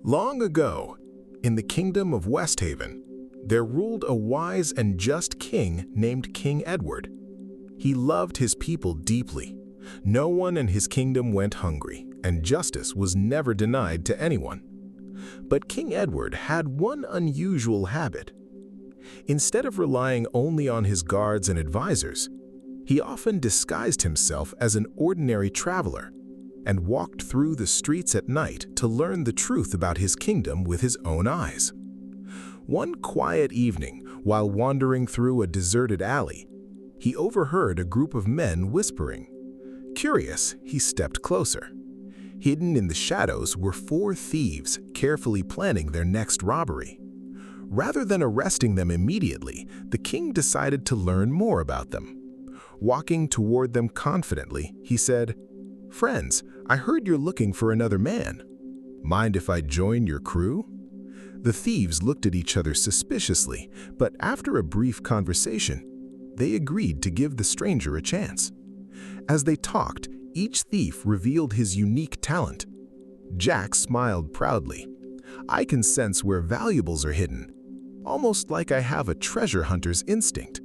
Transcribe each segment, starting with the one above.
Long ago, in the kingdom of Westhaven, there ruled a wise and just king named King Edward. He loved his people deeply. No one in his kingdom went hungry, and justice was never denied to anyone. But King Edward had one unusual habit. Instead of relying only on his guards and advisors, he often disguised himself as an ordinary traveler and walked through the streets at night to learn the truth about his kingdom with his own eyes. One quiet evening, while wandering through a deserted alley, he overheard a group of men whispering. Curious, he stepped closer. Hidden in the shadows were 4 thieves carefully planning their next robbery. Rather than arresting them immediately, the king decided to learn more about them. Walking toward them confidently, he said, "Friends, I heard you're looking for another man. Mind if I join your crew?" The thieves looked at each other suspiciously, but after a brief conversation, they agreed to give the stranger a chance. As they talked, each thief revealed his unique talent. Jack smiled proudly. "I can sense where valuables are hidden, almost like I have a treasure hunter's instinct."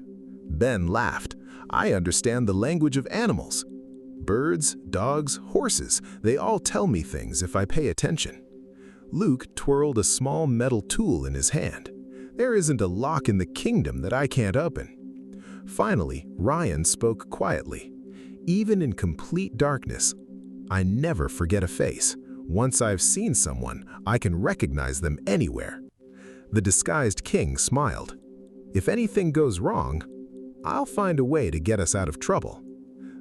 Ben laughed. "I understand the language of animals. Birds, dogs, horses, they all tell me things if I pay attention." Luke twirled a small metal tool in his hand. "There isn't a lock in the kingdom that I can't open." Finally, Ryan spoke quietly. "Even in complete darkness, I never forget a face. Once I've seen someone, I can recognize them anywhere." The disguised king smiled. "If anything goes wrong, I'll find a way to get us out of trouble."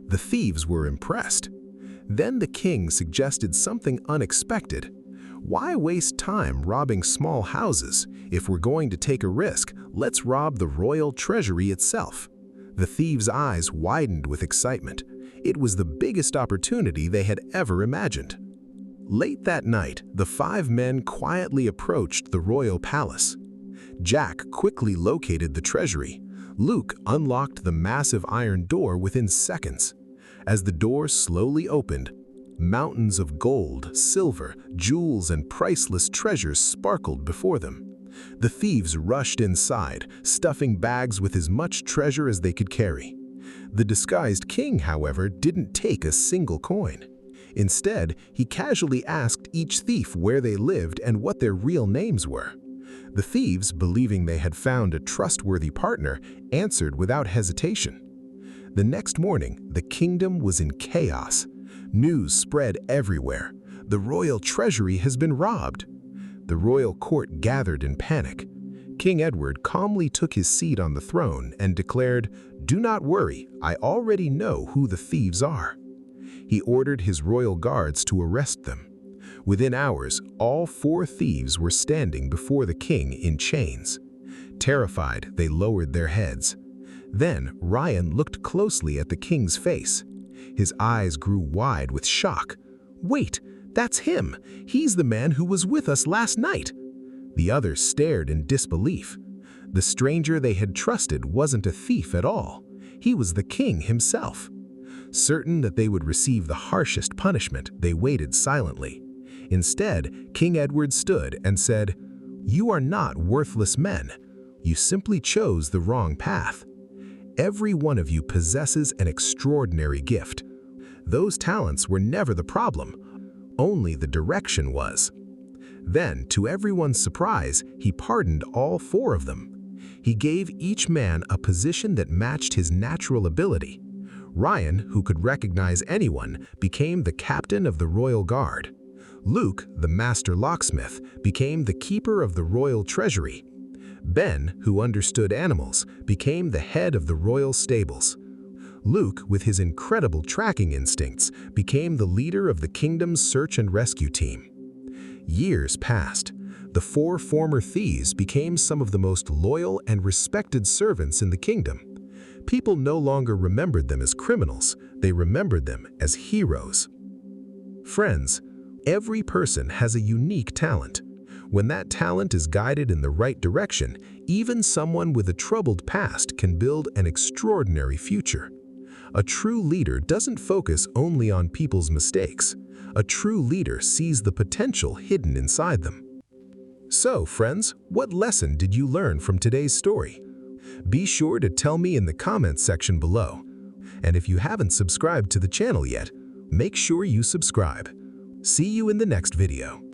The thieves were impressed. Then the king suggested something unexpected. "Why waste time robbing small houses? If we're going to take a risk, let's rob the royal treasury itself." The thieves' eyes widened with excitement. It was the biggest opportunity they had ever imagined. Late that night, the 5 men quietly approached the royal palace. Jack quickly located the treasury. Luke unlocked the massive iron door within seconds. As the door slowly opened, mountains of gold, silver, jewels, and priceless treasures sparkled before them. The thieves rushed inside, stuffing bags with as much treasure as they could carry. The disguised king, however, didn't take a single coin. Instead, he casually asked each thief where they lived and what their real names were. The thieves, believing they had found a trustworthy partner, answered without hesitation. The next morning, the kingdom was in chaos. News spread everywhere. "The royal treasury has been robbed." The royal court gathered in panic. King Edward calmly took his seat on the throne and declared, "Do not worry, I already know who the thieves are." He ordered his royal guards to arrest them. Within hours, all 4 thieves were standing before the king in chains. Terrified, they lowered their heads. Then Ryan looked closely at the king's face. His eyes grew wide with shock. "Wait, that's him! He's the man who was with us last night!" The others stared in disbelief. The stranger they had trusted wasn't a thief at all. He was the king himself. Certain that they would receive the harshest punishment, they waited silently. Instead, King Edward stood and said, "You are not worthless men. You simply chose the wrong path. Every one of you possesses an extraordinary gift. Those talents were never the problem. Only the direction was." Then, to everyone's surprise, he pardoned all 4 of them. He gave each man a position that matched his natural ability. Ryan, who could recognize anyone, became the captain of the royal guard. Luke, the master locksmith, became the keeper of the royal treasury. Ben, who understood animals, became the head of the royal stables. Luke, with his incredible tracking instincts, became the leader of the kingdom's search and rescue team. Years passed. The 4 former thieves became some of the most loyal and respected servants in the kingdom. People no longer remembered them as criminals, they remembered them as heroes. Friends, every person has a unique talent. When that talent is guided in the right direction, even someone with a troubled past can build an extraordinary future. A true leader doesn't focus only on people's mistakes. A true leader sees the potential hidden inside them. So, friends, what lesson did you learn from today's story? Be sure to tell me in the comments section below. And if you haven't subscribed to the channel yet, make sure you subscribe. See you in the next video.